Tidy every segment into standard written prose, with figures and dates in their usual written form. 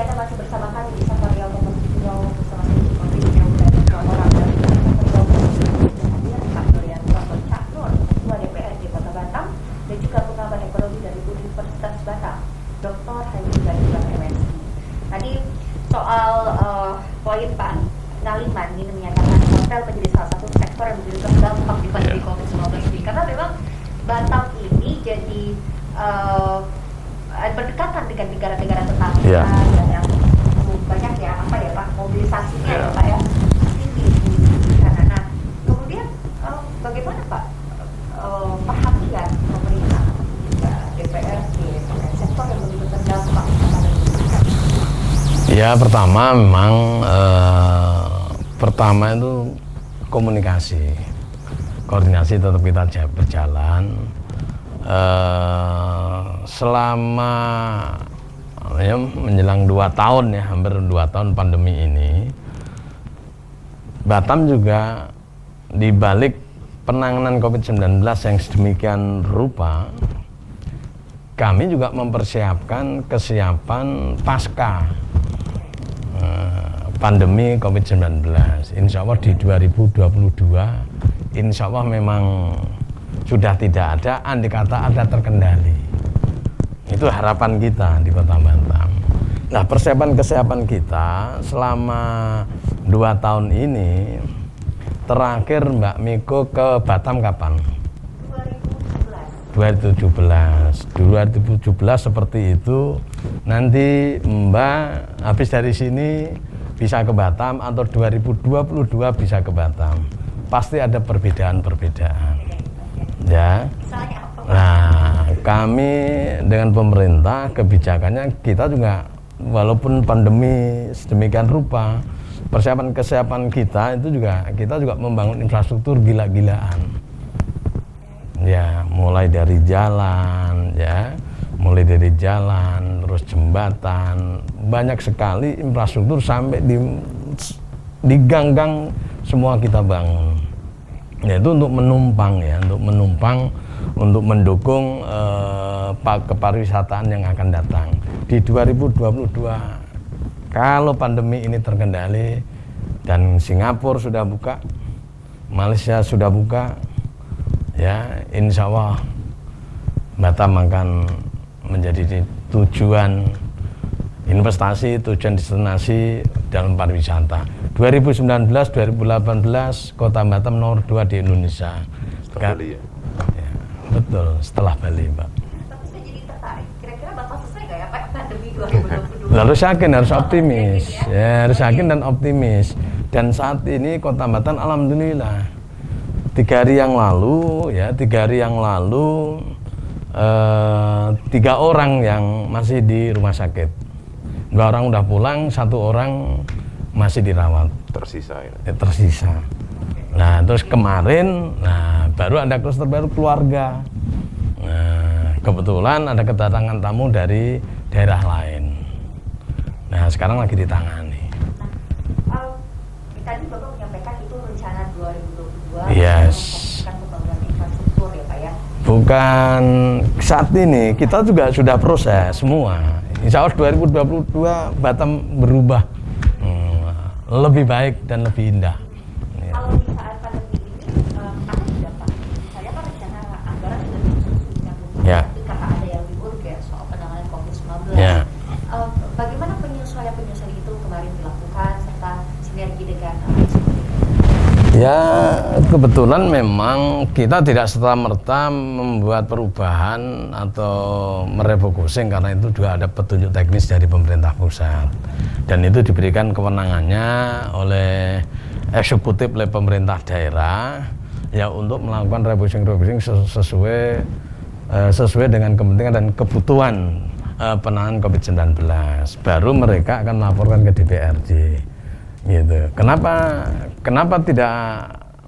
Anda masih bersama kami di Safari Automobile bersama saya yang udah dua orang dari Pak Dorian Dr. Cak Nur, Ketua DPRD Kota Batam, dan juga pengamat ekonomi dari Universitas Batam, Dr. Haji Gadibang MSI. Tadi soal poin Pak Naliman ini menyatakan hotel menjadi salah satu sektor yang menjadi terdampak di pandemi COVID-19 ini, karena memang Batam ini jadi berdekatan dengan negara-negara tetangga dan yang banyak ya Pak mobilisasinya ya Pak ya tinggi di sana. Nah kemudian bagaimana Pak perhatian pemerintah DPRD sektor yang begitu terdampak? Ya pertama memang pertama itu koordinasi tetap kita berjalan. Selama ya, menjelang 2 tahun ya, hampir 2 tahun pandemi ini, Batam juga di balik penanganan COVID-19 yang sedemikian rupa, kami juga mempersiapkan kesiapan pasca pandemi COVID-19. Insya Allah di 2022 insya Allah memang sudah tidak ada, andai kata ada terkendali. Itu harapan kita di Kota Batam. Nah persiapan kita selama 2 tahun ini, terakhir Mbak Miko ke Batam kapan? 2017 seperti itu. Nanti Mbak habis dari sini bisa ke Batam atau 2022 bisa ke Batam. Pasti ada perbedaan-perbedaan. Ya. Nah, kami dengan pemerintah kebijakannya kita juga walaupun pandemi sedemikian rupa, kesiapan kita itu juga kita juga membangun infrastruktur gila-gilaan. Ya, mulai dari jalan, terus jembatan, banyak sekali infrastruktur sampai di gang-gang semua kita bangun. Yaitu untuk menumpang untuk mendukung kepariwisataan yang akan datang di 2022. Kalau pandemi ini terkendali dan Singapura sudah buka, Malaysia sudah buka, ya insya Allah Batam akan menjadi tujuan investasi, tujuan destinasi dalam pariwisata. 2019-2018 Kota Batam nomor 2 di Indonesia. Setelah Bali ya? Ya, betul, setelah Bali, Pak. Tapi saya jadi tertarik, kira-kira Bapak selesai nggak ya Pak pandemi 2022? Harus yakin, harus optimis. Ya, harus yakin dan optimis. Dan saat ini Kota Batam alhamdulillah 3 hari yang lalu 3 orang yang masih di rumah sakit. 2 orang udah pulang, 1 orang masih dirawat. Tersisa ya? Tersisa. Nah terus kemarin, baru ada kluster baru keluarga. Nah kebetulan ada kedatangan tamu dari daerah lain. Nah sekarang lagi ditangani. Tadi Bapak menyampaikan itu rencana 2022. Yes. Pembangunan infrastruktur ya Pak ya? Bukan saat ini, kita juga sudah proses semua. Insya Allah 2022 Batam berubah lebih baik dan lebih indah. Kalau di saat pandemi ini, apa sudah Pak? Saya kan rencana anggaran sudah disusun Ya. karena ada yang diurgen soal penanganan COVID-19. Ya. Bagaimana penyesuaian itu kemarin dilakukan serta sinergi dengan Ya kebetulan memang kita tidak serta-merta membuat perubahan atau merefocusing karena itu juga ada petunjuk teknis dari pemerintah pusat dan itu diberikan kewenangannya oleh eksekutif oleh pemerintah daerah ya untuk melakukan refocusing sesuai dengan kepentingan dan kebutuhan penanganan COVID-19. Baru mereka akan melaporkan ke DPRD. Gitu. Kenapa tidak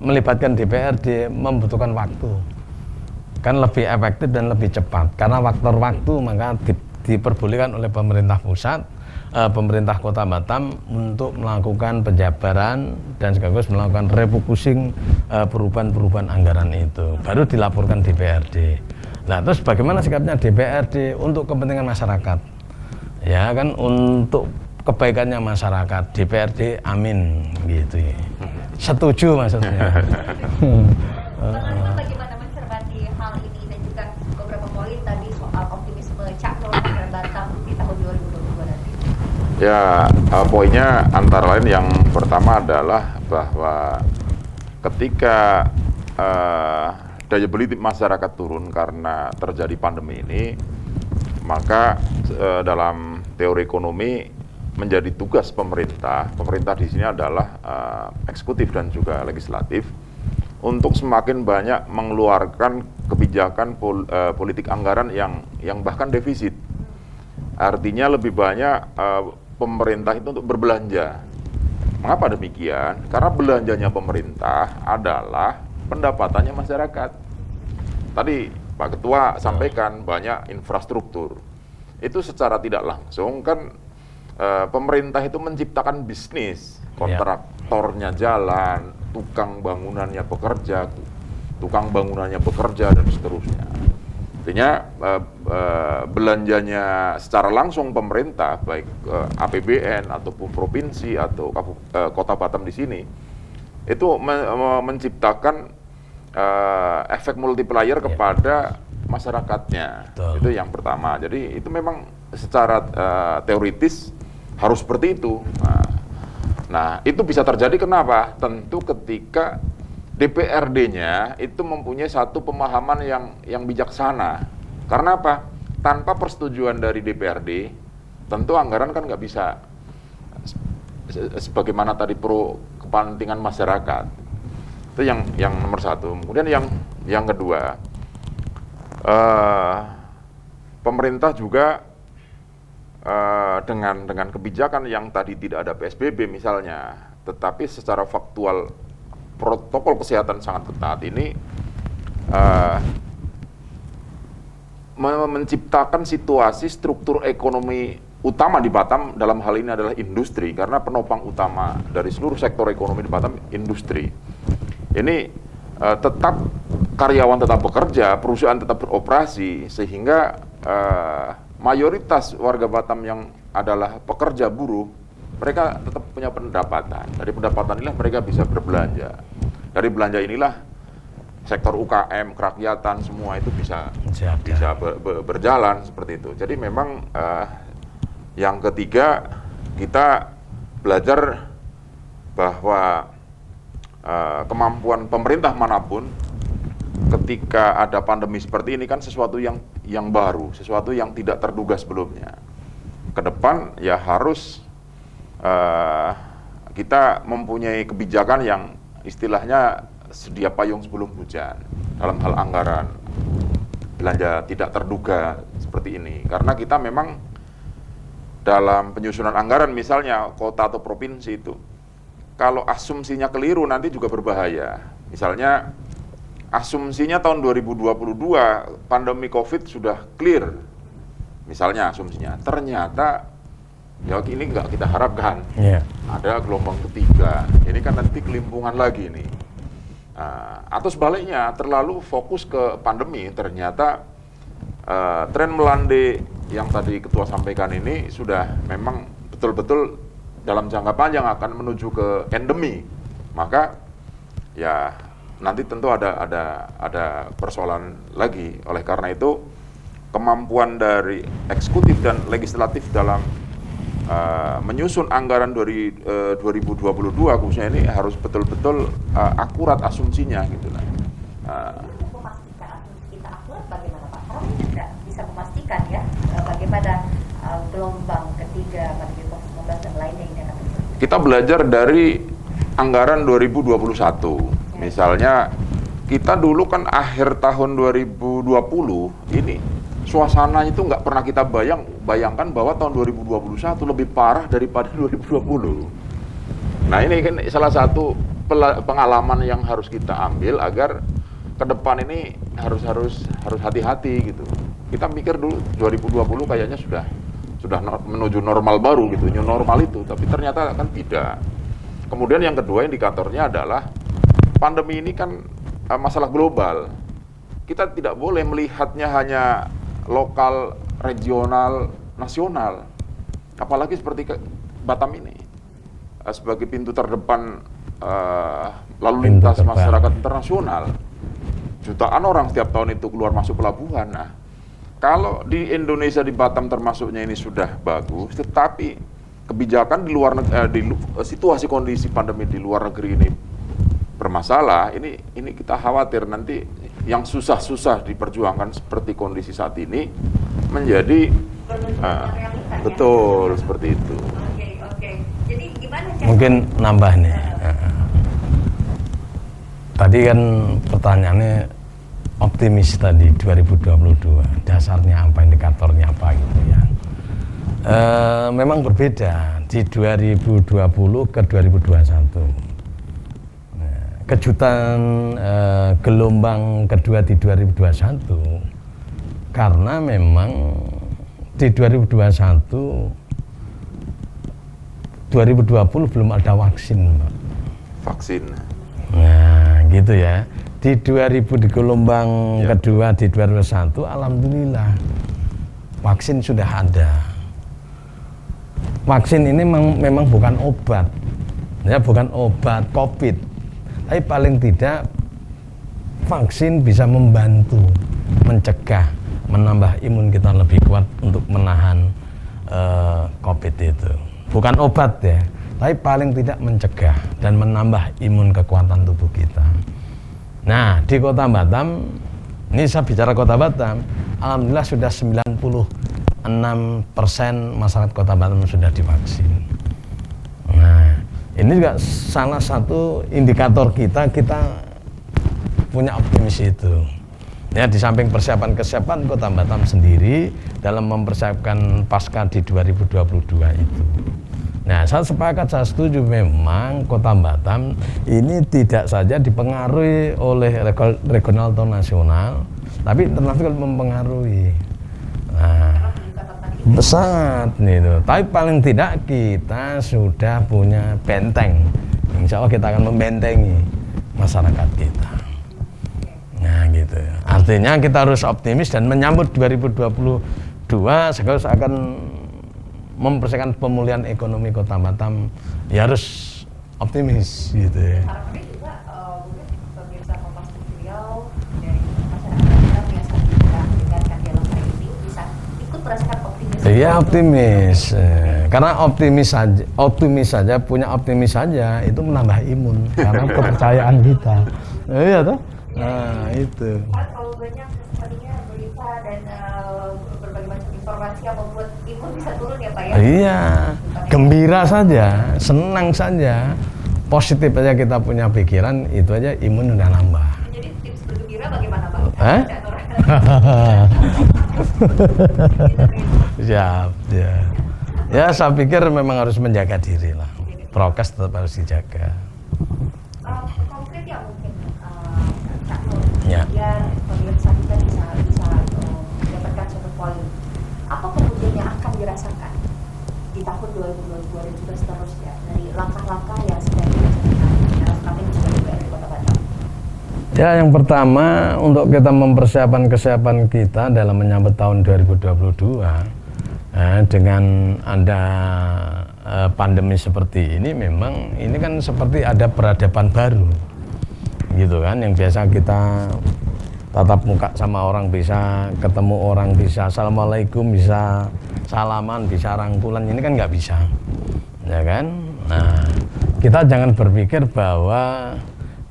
melibatkan DPRD? Membutuhkan waktu, kan lebih efektif dan lebih cepat. Karena faktor waktu maka diperbolehkan oleh pemerintah pusat, pemerintah Kota Batam untuk melakukan penjabaran dan sekaligus melakukan refocusing perubahan anggaran itu. Baru dilaporkan DPRD. Nah, terus bagaimana sikapnya DPRD untuk kepentingan masyarakat? Ya kan untuk kebaikannya masyarakat. DPRD amin gitu ya. Setuju maksudnya. Bagaimana mencermati hal ini dan juga beberapa poin tadi soal optimisme Cak Nur dan Batam di tahun 2022 nanti? Ya, poinnya antara lain yang pertama adalah bahwa ketika daya beli masyarakat turun karena terjadi pandemi ini, maka dalam teori ekonomi menjadi tugas pemerintah di sini adalah eksekutif dan juga legislatif untuk semakin banyak mengeluarkan kebijakan politik anggaran yang bahkan defisit. Artinya lebih banyak pemerintah itu untuk berbelanja. Mengapa demikian? Karena belanjanya pemerintah adalah pendapatannya masyarakat. Tadi Pak Ketua sampaikan banyak infrastruktur. Itu secara tidak langsung kan pemerintah itu menciptakan bisnis, kontraktornya jalan, tukang bangunannya bekerja dan seterusnya. Artinya belanjanya secara langsung pemerintah baik APBN ataupun provinsi atau kota Batam di sini itu menciptakan efek multiplier kepada masyarakatnya. Betul. Itu yang pertama. Jadi itu memang secara teoritis harus seperti itu. Nah, itu bisa terjadi kenapa? Tentu ketika DPRD-nya itu mempunyai satu pemahaman yang bijaksana. Karena apa? Tanpa persetujuan dari DPRD, tentu anggaran kan nggak bisa sebagaimana tadi pro kepentingan masyarakat. Itu yang nomor satu. Kemudian yang kedua, pemerintah juga dengan kebijakan yang tadi tidak ada PSBB misalnya, tetapi secara faktual protokol kesehatan sangat ketat ini menciptakan situasi struktur ekonomi utama di Batam dalam hal ini adalah industri, karena penopang utama dari seluruh sektor ekonomi di Batam industri. Ini karyawan tetap bekerja, perusahaan tetap beroperasi, sehingga mayoritas warga Batam yang adalah pekerja buruh, mereka tetap punya pendapatan. Dari pendapatan inilah mereka bisa berbelanja. Dari belanja inilah sektor UKM, kerakyatan, semua itu bisa berjalan seperti itu. Jadi memang yang ketiga, kita belajar bahwa kemampuan pemerintah manapun ketika ada pandemi seperti ini kan sesuatu yang baru, sesuatu yang tidak terduga sebelumnya. Ke depan ya harus kita mempunyai kebijakan yang istilahnya sedia payung sebelum hujan dalam hal anggaran, belanja tidak terduga seperti ini. Karena kita memang dalam penyusunan anggaran misalnya kota atau provinsi itu, kalau asumsinya keliru nanti juga berbahaya. Misalnya asumsinya tahun 2022 pandemi COVID sudah clear, misalnya asumsinya, ternyata ya ini nggak kita harapkan. Ada gelombang ketiga, ini kan nanti kelimpungan lagi nih. Atau sebaliknya, terlalu fokus ke pandemi, ternyata tren melandai yang tadi Ketua sampaikan ini sudah memang betul-betul dalam jangka panjang akan menuju ke endemi. Maka ya nanti tentu ada persoalan lagi. Oleh karena itu kemampuan dari eksekutif dan legislatif dalam menyusun anggaran dari 2022 khususnya ini harus betul-betul akurat asumsinya gitu lah. Untuk memastikan asumsi kita akurat bagaimana Pak? Karena ini tidak bisa memastikan ya bagaimana gelombang ketiga pandemi COVID-19 dan lainnya ini akan terjadi. Kita belajar dari anggaran 2021. Misalnya kita dulu kan akhir tahun 2020 ini suasana itu nggak pernah kita bayangkan bahwa tahun 2021 lebih parah daripada 2020. Nah ini kan salah satu pengalaman yang harus kita ambil agar ke depan ini harus hati-hati gitu. Kita mikir dulu 2020 kayaknya sudah menuju normal baru gitu, new normal itu, tapi ternyata kan tidak. Kemudian yang kedua indikatornya adalah pandemi ini kan masalah global. Kita tidak boleh melihatnya hanya lokal, regional, nasional. Apalagi seperti Batam ini sebagai pintu terdepan lalu Pintu lintas terbang. masyarakat internasional. Jutaan orang setiap tahun itu keluar masuk pelabuhan. Nah, kalau di Indonesia di Batam termasuknya ini sudah bagus, tetapi kebijakan di luar situasi kondisi pandemi di luar negeri ini bermasalah. Ini kita khawatir nanti yang susah-susah diperjuangkan seperti kondisi saat ini menjadi betul seperti itu. Oke. Jadi gimana cara? Mungkin nambah nih. Tadi kan pertanyaannya optimis tadi 2022, dasarnya apa, indikatornya apa gitu ya. Memang berbeda di 2020 ke 2021. Kejutan gelombang kedua di 2021 karena memang di 2021 2020 belum ada vaksin, Pak. Vaksin. Nah, gitu ya. Di 2000 di gelombang kedua di 2021 alhamdulillah vaksin sudah ada. Vaksin ini memang bukan obat. Ya, bukan obat Covid. Tapi paling tidak vaksin bisa membantu mencegah, menambah imun kita lebih kuat untuk menahan Covid itu. Bukan obat ya, tapi paling tidak mencegah dan menambah imun kekuatan tubuh kita. Nah, di Kota Batam, ini saya bicara Kota Batam, alhamdulillah sudah 96% masyarakat Kota Batam sudah divaksin. Nah, ini juga salah satu indikator kita punya optimis itu. Ya, di samping persiapan Kota Batam sendiri dalam mempersiapkan pasca di 2022 itu. Nah, saya setuju memang Kota Batam ini tidak saja dipengaruhi oleh regional atau nasional, tapi internasional mempengaruhi. Nah, sangat nih tuh. Tapi paling tidak kita sudah punya benteng. Insya Allah kita akan membentengi masyarakat kita. Nah, gitu. Artinya kita harus optimis dan menyambut 2022 sekaligus akan mempersiapkan pemulihan ekonomi Kota Batam, ya harus optimis gitu ya. Harapannya juga mungkin pemirsa Kompas Riau dari masyarakat kita biasa kita dengarkan dialog hari ini bisa ikut merasakan optimis. Iya, optimis. Karena optimis saja punya optimis saja itu menambah imun karena kepercayaan kita. Iya toh? Nah, itu. Kalau banyak tadinya berita dan berbagai macam informasi yang membuat imun bisa turun ya Pak ya? Iya, gembira saja, senang saja, positif aja kita punya pikiran, itu aja imun udah nambah. Jadi tips bergembira bagaimana Pak? Siap, ya. Ya, saya pikir memang harus menjaga diri lah. Prokes tetap harus dijaga. Konkret ya mungkin Kak Ya. biar pemirsa kita bisa mendapatkan satu poin. Apa kemudian yang akan dirasakan di tahun 2022 dan juga seterusnya dari langkah-langkah yang sedang dilakukan dalam strategi DPRD Kota Batam? Ya, yang pertama untuk kita mempersiapkan kesiapan kita dalam menyambut tahun 2022 dengan ada pandemi seperti ini, memang ini kan seperti ada peradaban baru gitu kan, yang biasa kita tatap muka sama orang, bisa ketemu orang, bisa assalamualaikum, bisa salaman, bisa rangkulan, ini kan nggak bisa ya kan. Nah, kita jangan berpikir bahwa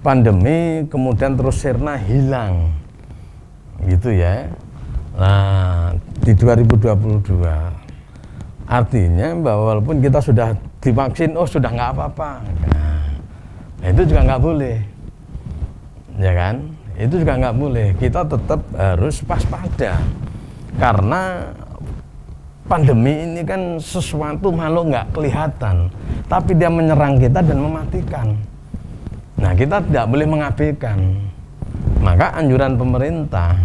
pandemi kemudian terus sirna hilang gitu ya. Nah, di 2022 artinya bahwa walaupun kita sudah divaksin, sudah nggak apa-apa, nah itu juga nggak boleh ya kan, itu juga nggak boleh. Kita tetap harus waspada karena pandemi ini kan sesuatu makhluk nggak kelihatan, tapi dia menyerang kita dan mematikan. Nah, kita tidak boleh mengabaikan. Maka anjuran pemerintah,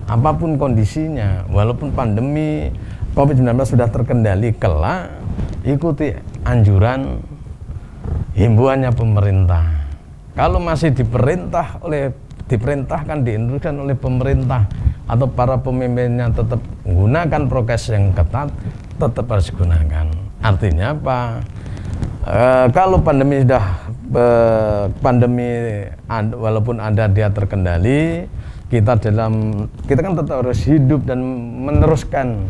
apapun kondisinya, walaupun pandemi COVID-19 sudah terkendali, kelak ikuti anjuran himbauannya pemerintah. Kalau masih diperintahkan, diinstruksikan oleh pemerintah atau para pemimpinnya tetap menggunakan prokes yang ketat, tetap harus digunakan. Artinya apa? Kalau walaupun ada dia terkendali, kita kan tetap harus hidup dan meneruskan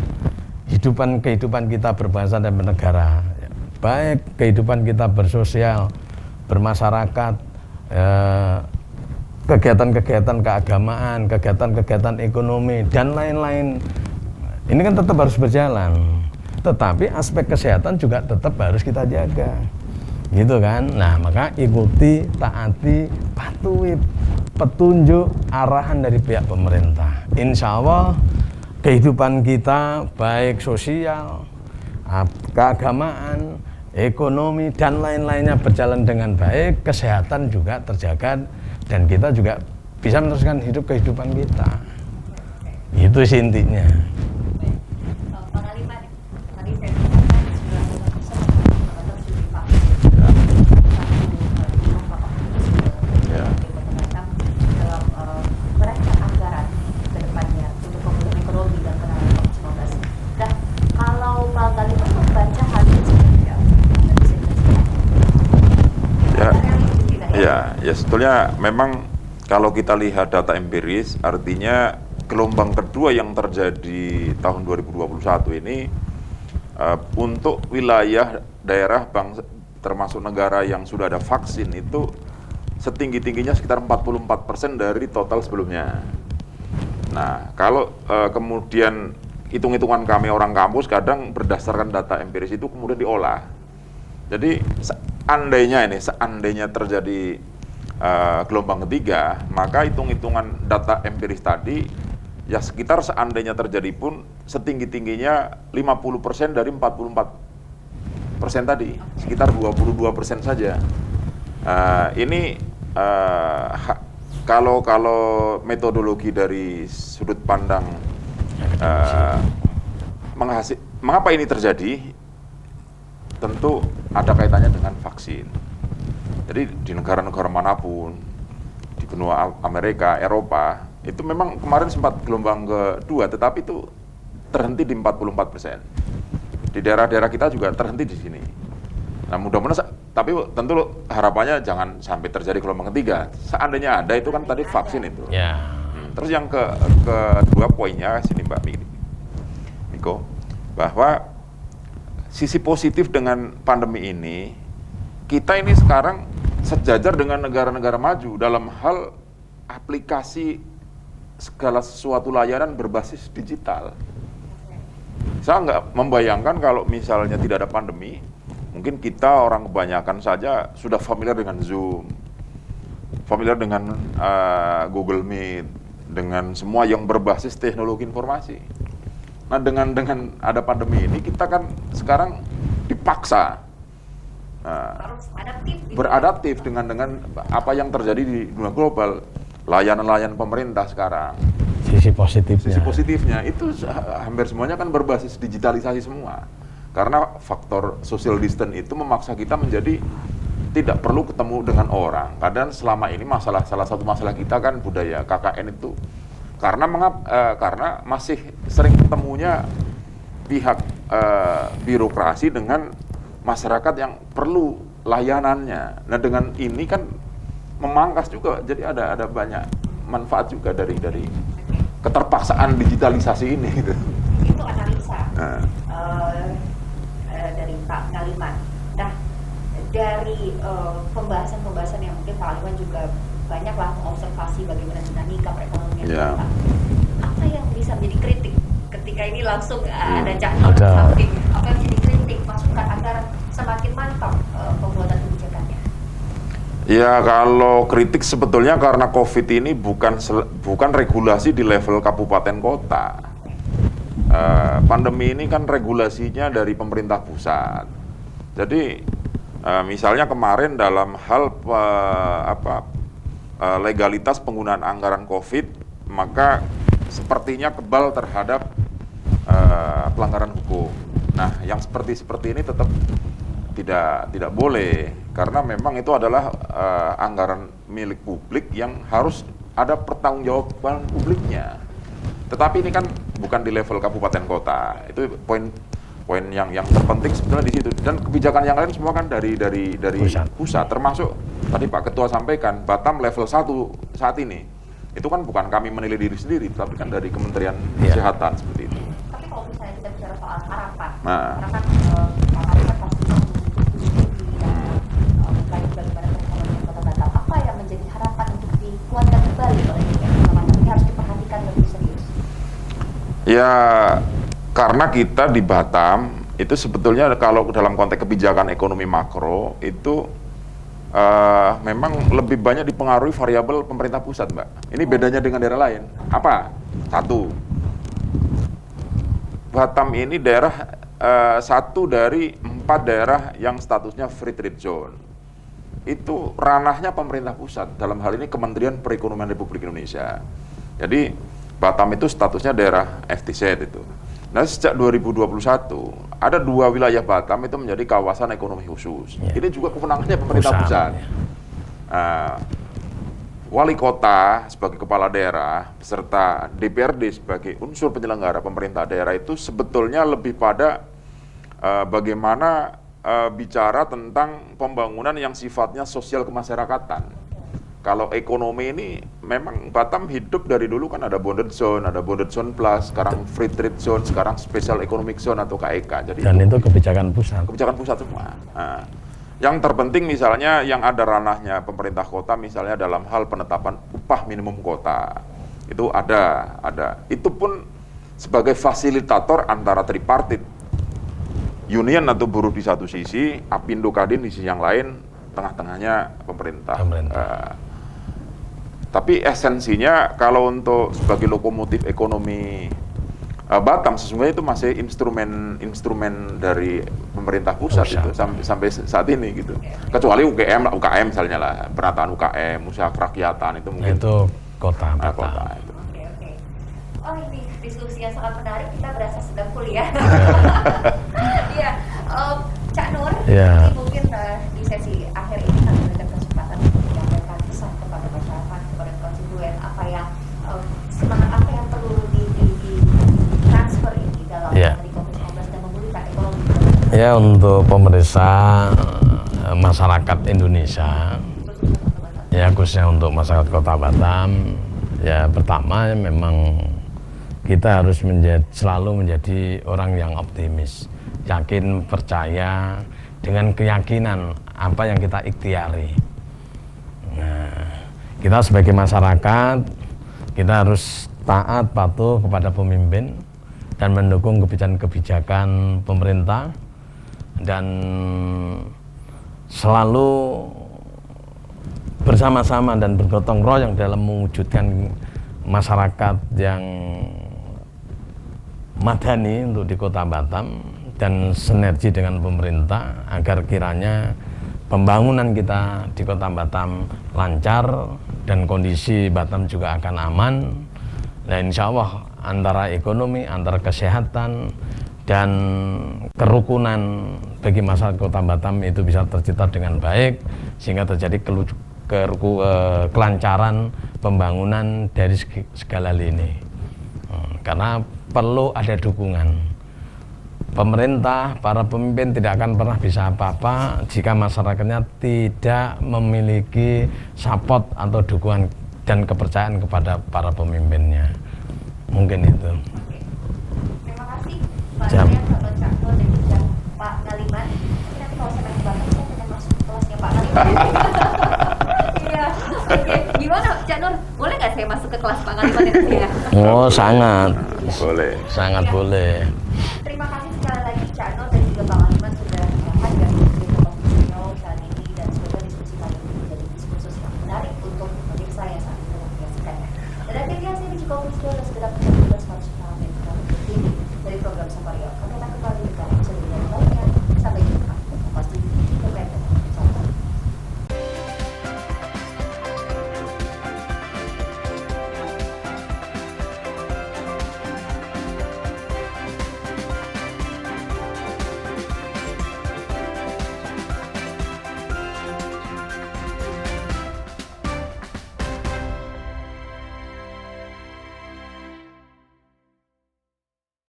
kehidupan kita berbangsa dan bernegara, baik kehidupan kita bersosial, bermasyarakat, kegiatan-kegiatan keagamaan, kegiatan-kegiatan ekonomi dan lain-lain. Ini kan tetap harus berjalan. Tetapi aspek kesehatan juga tetap harus kita jaga, gitu kan. Nah, maka ikuti, taati, patuhi petunjuk arahan dari pihak pemerintah. Insya Allah kehidupan kita baik sosial, keagamaan, ekonomi dan lain-lainnya berjalan dengan baik, kesehatan juga terjaga dan kita juga bisa meneruskan kehidupan kita. Itu sih intinya. Ya, sebetulnya memang kalau kita lihat data empiris, artinya gelombang kedua yang terjadi tahun 2021 ini untuk wilayah daerah termasuk negara yang sudah ada vaksin itu setinggi-tingginya sekitar 44% dari total sebelumnya. Nah, kalau kemudian hitung-hitungan kami orang kampus kadang berdasarkan data empiris itu kemudian diolah. Jadi seandainya terjadi gelombang ketiga, maka hitung-hitungan data empiris tadi ya sekitar seandainya terjadi pun setinggi-tingginya 50% dari 44% tadi, sekitar 22% saja. Ini kalau metodologi dari sudut pandang mengapa ini terjadi, tentu ada kaitannya dengan vaksin. Jadi di negara-negara manapun, di benua Amerika, Eropa, itu memang kemarin sempat gelombang kedua, tetapi itu terhenti di 44%. Di daerah-daerah kita juga terhenti di sini. Nah, mudah-mudahan, tapi tentu harapannya jangan sampai terjadi gelombang ketiga. Seandainya ada, itu kan tadi vaksin itu. Ya. Terus yang kedua poinnya, sini Mbak Miko, bahwa sisi positif dengan pandemi ini, kita ini sekarang sejajar dengan negara-negara maju dalam hal aplikasi segala sesuatu layanan berbasis digital. Saya nggak membayangkan kalau misalnya tidak ada pandemi, mungkin kita orang kebanyakan saja sudah familiar dengan Zoom, familiar dengan Google Meet, dengan semua yang berbasis teknologi informasi. Nah, dengan ada pandemi ini, kita kan sekarang dipaksa beradaptif dengan apa yang terjadi di dunia global, layanan-layanan pemerintah sekarang. Sisi positifnya itu hampir semuanya kan berbasis digitalisasi semua. Karena faktor social distance itu memaksa kita menjadi tidak perlu ketemu dengan orang. Kadang selama ini salah satu masalah kita kan budaya KKN itu karena masih sering ketemunya pihak birokrasi dengan masyarakat yang perlu layanannya. Nah, dengan ini kan memangkas juga, jadi ada banyak manfaat juga dari keterpaksaan digitalisasi ini. Gitu. Itu analisa dari Pak Ngaliman. Nah, dari pembahasan yang mungkin Pak Ngaliman juga banyaklah mengobservasi bagaimana dinamika perekonomian kita. Apa yang bisa menjadi kritik ketika ini langsung ada Cak Nur samping? Apa yang menjadi kritik, masukan agar semakin mantap pembuatan kebijakannya? Ya, kalau kritik sebetulnya karena COVID ini bukan regulasi di level kabupaten kota. Pandemi ini kan regulasinya dari pemerintah pusat. Jadi misalnya kemarin dalam hal legalitas penggunaan anggaran COVID, maka sepertinya kebal terhadap pelanggaran hukum. Nah, yang seperti ini tetap tidak boleh, karena memang itu adalah anggaran milik publik yang harus ada pertanggungjawaban publiknya. Tetapi ini kan bukan di level kabupaten kota. Itu poin yang terpenting sebenarnya di situ, dan kebijakan yang lain semua kan dari pusat, termasuk tadi Pak Ketua sampaikan Batam level 1 saat ini itu kan bukan kami menilai diri sendiri, tapi kan dari Kementerian Kesehatan seperti itu. Tapi kalau misalnya kita bicara soal harapan, Nah, karena kan Pak Marifat pasti bagaimana perekonomian Kota Batam, apa yang menjadi harapan untuk dikuatkan kembali oleh DPR ini harus diperhatikan lebih serius? ya karena kita di Batam itu sebetulnya kalau dalam konteks kebijakan ekonomi makro itu memang lebih banyak dipengaruhi variabel pemerintah pusat, Mbak. Ini bedanya dengan daerah lain. Apa? Satu, Batam ini daerah satu dari 4 daerah yang statusnya free trade zone. Itu ranahnya pemerintah pusat, dalam hal ini Kementerian Perekonomian Republik Indonesia. Jadi Batam itu statusnya daerah FTZ itu. Nah, sejak 2021 ada 2 wilayah Batam itu menjadi kawasan ekonomi khusus. Ini juga kewenangannya pemerintah pusat. Wali kota sebagai kepala daerah serta DPRD sebagai unsur penyelenggara pemerintah daerah itu sebetulnya lebih pada bagaimana bicara tentang pembangunan yang sifatnya sosial kemasyarakatan. Kalau ekonomi ini memang Batam hidup dari dulu kan ada bonded zone plus, sekarang free trade zone, sekarang special economic zone atau KEK. Jadi Dan itu kebijakan pusat. Kebijakan pusat semua. Nah, yang terpenting misalnya yang ada ranahnya pemerintah kota misalnya dalam hal penetapan upah minimum kota. Itu ada. Itu pun sebagai fasilitator antara tripartit. Union atau buruh di satu sisi, Apindo Kadin di sisi yang lain, tengah-tengahnya pemerintah. Tapi esensinya kalau untuk sebagai lokomotif ekonomi Batam sesungguhnya itu masih instrumen dari pemerintah pusat. Itu sampai saat ini gitu. Kecuali UKM misalnya lah, penataan UKM, usaha kerakyatan itu mungkin itu kota Batam. Kota itu. Oke. Oh, ini diskusi yang sangat menarik, kita berasa sedang kuliah. Iya, Cak Nur, Ya. mungkin di sesi akhir ini kami berikan kesempatan untuk menyampaikan pesan kepada masyarakat, kepada konstituen, apa yang semangat apa yang perlu di transfer ini dalam menghadapi COVID-19 dan memulihkan ekonomi. Ya, untuk pemerintah masyarakat Indonesia, ya khususnya untuk masyarakat Kota Batam, ya pertama memang kita harus selalu menjadi orang yang optimis, yakin, percaya dengan keyakinan apa yang kita ikhtiari. Nah, kita sebagai masyarakat, kita harus taat, patuh kepada pemimpin dan mendukung kebijakan pemerintah dan selalu bersama-sama dan bergotong royong dalam mewujudkan masyarakat yang madani untuk di Kota Batam dan sinergi dengan pemerintah agar kiranya pembangunan kita di Kota Batam lancar dan kondisi Batam juga akan aman. Dan insya Allah antara ekonomi, antara kesehatan dan kerukunan bagi masyarakat Kota Batam itu bisa tercipta dengan baik sehingga terjadi kelancaran pembangunan dari segala lini. Karena perlu ada dukungan. Pemerintah, para pemimpin tidak akan pernah bisa apa-apa jika masyarakatnya tidak memiliki support atau dukungan dan kepercayaan kepada para pemimpinnya. Mungkin itu. Terima kasih Pak Arya, Pak Cak Nur, dan juga Pak Ngaliman. Nanti kalau saya main Batam, saya pengen masuk ke kelasnya Pak Ngaliman. Iya, oke. Gimana Cak Nur? Boleh nggak saya masuk ke kelas Pak Ngaliman nanti ya? Oh, sangat. Boleh. Sangat boleh. Terima kasih sekali lagi Cak Nur dan juga Pak Ngaliman sudah hadir di Kompas kali ini, dan semoga diskusi kali ini menjadi diskursus yang menarik untuk pemirsa yang saat ini menyaksikannya. Dan akhirnya saya di Kompas dan segera menjadi tugas harus